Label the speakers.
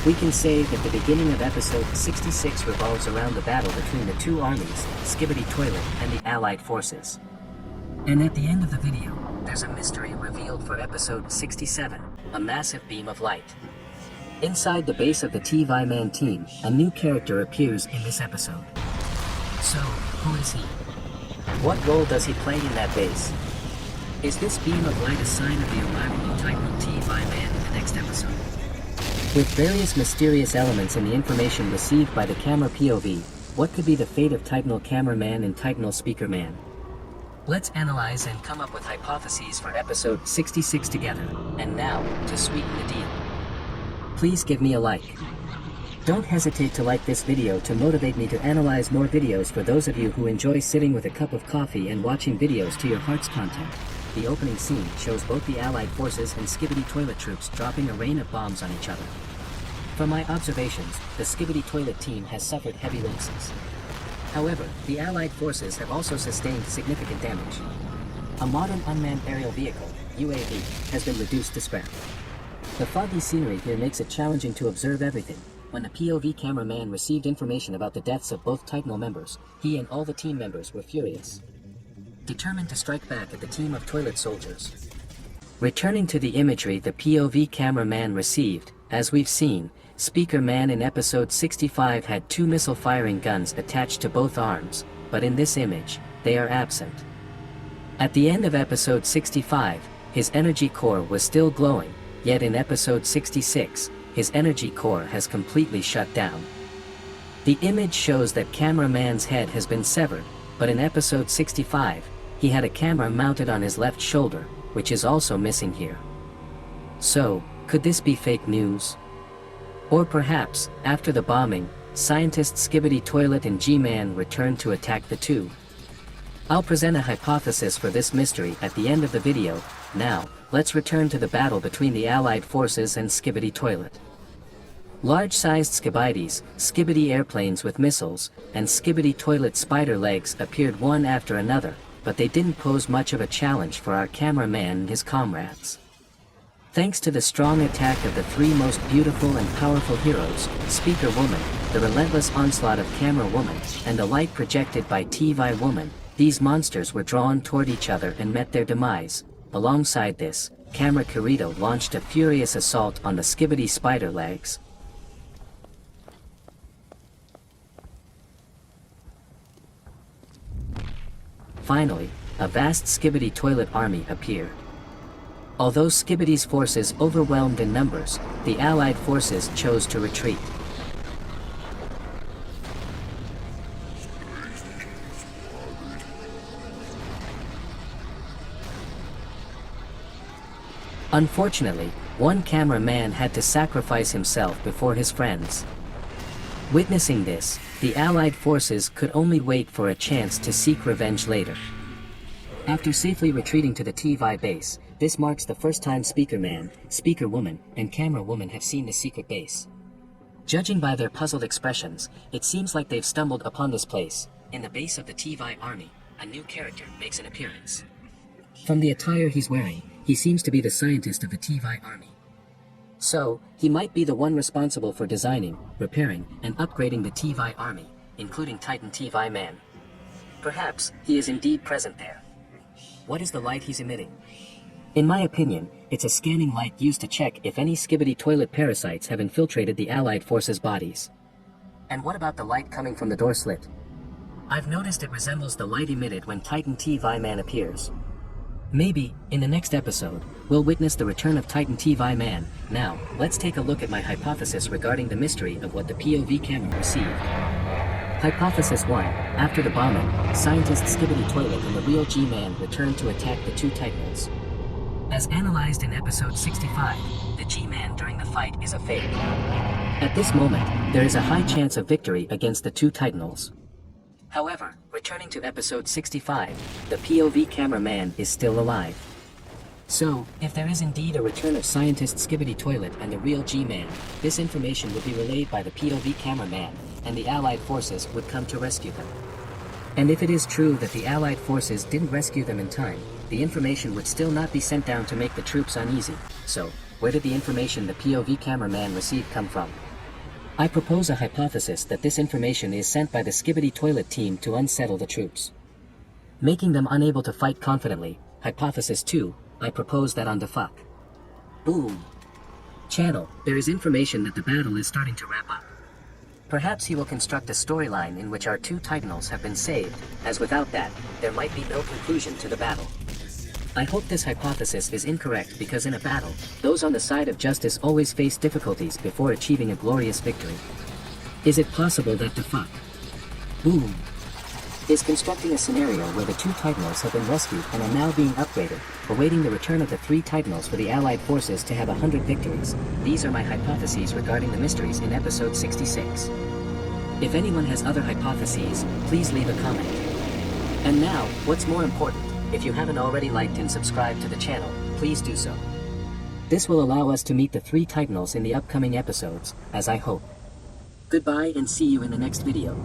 Speaker 1: We can say that the beginning of episode 66 revolves around the battle between the two armies, Skibidi Toilet and the Allied forces. And at the end of the video, there's a mystery revealed for episode 67, a massive beam of light. Inside the base of the TiTanl team, a new character appears in this episode. So, who is he? What role does he play in that base? Is this beam of light a sign of the arrival of TiTanl TiTanl in the next episode? With various mysterious elements in the information received by the camera POV, what could be the fate of TiTanl cameraman and TiTanl speakerman? Let's analyze and come up with hypotheses for episode 66 together, and now, to sweeten the deal. Please give me a like. Don't hesitate to like this video to motivate me to analyze more videos for those of you who enjoy sitting with a cup of coffee and watching videos to your heart's content. The opening scene shows both the Allied forces and Skibidi Toilet troops dropping a rain of bombs on each other. From my observations, the Skibidi Toilet team has suffered heavy losses. However, the Allied forces have also sustained significant damage. A modern unmanned aerial vehicle, UAV, has been reduced to scrap. The foggy scenery here makes it challenging to observe everything. When the POV cameraman received information about the deaths of both TiTanl members, he and all the team members were furious, determined to strike back at the team of toilet soldiers. Returning to the imagery the POV cameraman received, as we've seen, Speaker Man in episode 65 had two missile-firing guns attached to both arms, but in this image, they are absent. At the end of episode 65, his energy core was still glowing, yet in episode 66, his energy core has completely shut down. The image shows that cameraman's head has been severed, but in episode 65, he had a camera mounted on his left shoulder, which is also missing here. So, could this be fake news? Or perhaps, after the bombing, scientists Skibidi Toilet and G-Man returned to attack the two? I'll present a hypothesis for this mystery at the end of the video. Now, let's return to the battle between the Allied forces and Skibidi Toilet. Large-sized Skibidis, Skibidi airplanes with missiles, and Skibidi Toilet spider legs appeared one after another, but they didn't pose much of a challenge for our cameraman and his comrades. Thanks to the strong attack of the three most beautiful and powerful heroes, Speaker Woman, the relentless onslaught of Camera Woman, and the light projected by TV Woman, these monsters were drawn toward each other and met their demise. Alongside this, Camera Kirito launched a furious assault on the Skibidi spider legs. Finally, a vast Skibidi Toilet army appeared. Although Skibidi's forces overwhelmed in numbers, the Allied forces chose to retreat. Unfortunately, one cameraman had to sacrifice himself before his friends. Witnessing this, the Allied forces could only wait for a chance to seek revenge later. After safely retreating to the TV base, this marks the first time Speaker Man, Speaker Woman, and Camera Woman have seen the secret base. Judging by their puzzled expressions, it seems like they've stumbled upon this place. In the base of the TV army, a new character makes an appearance. From the attire he's wearing, he seems to be the scientist of the TV army. So, he might be the one responsible for designing, repairing, and upgrading the TV army, including TiTanl TV Man. Perhaps, he is indeed present there. What is the light he's emitting? In my opinion, it's a scanning light used to check if any Skibidi Toilet parasites have infiltrated the Allied forces' bodies. And what about the light coming from the door slit? I've noticed it resembles the light emitted when TiTanl TV Man appears. Maybe, in the next episode, we'll witness the return of TiTanl TV Man. Now, let's take a look at my hypothesis regarding the mystery of what the POV camera received. Hypothesis 1. After the bombing, scientists Skibidi Toilet and the real G-Man returned to attack the two TiTanls. As analyzed in episode 65, the G-Man during the fight is a fake. At this moment, there is a high chance of victory against the two TiTanls. However, returning to episode 65, the POV cameraman is still alive. So, if there is indeed a return of scientist Skibidi Toilet and the real G-Man, this information would be relayed by the POV cameraman, and the Allied forces would come to rescue them. And if it is true that the Allied forces didn't rescue them in time, the information would still not be sent down to make the troops uneasy. So, where did the information the POV cameraman received come from? I propose a hypothesis that this information is sent by the Skibidi Toilet team to unsettle the troops, making them unable to fight confidently. Hypothesis 2, I propose that on the fuck. Boom. Channel, there is information that the battle is starting to wrap up. Perhaps he will construct a storyline in which our two TiTanls have been saved, as without that, there might be no conclusion to the battle. I hope this hypothesis is incorrect because in a battle, those on the side of justice always face difficulties before achieving a glorious victory. Is it possible that the fuck? Boom. Is constructing a scenario where the two TiTanls have been rescued and are now being upgraded, awaiting the return of the three TiTanls for the Allied forces to have 100 victories. These are my hypotheses regarding the mysteries in episode 66. If anyone has other hypotheses, please leave a comment. And now, what's more important, if you haven't already liked and subscribed to the channel, please do so. This will allow us to meet the three TiTanls in the upcoming episodes, as I hope. Goodbye and see you in the next video.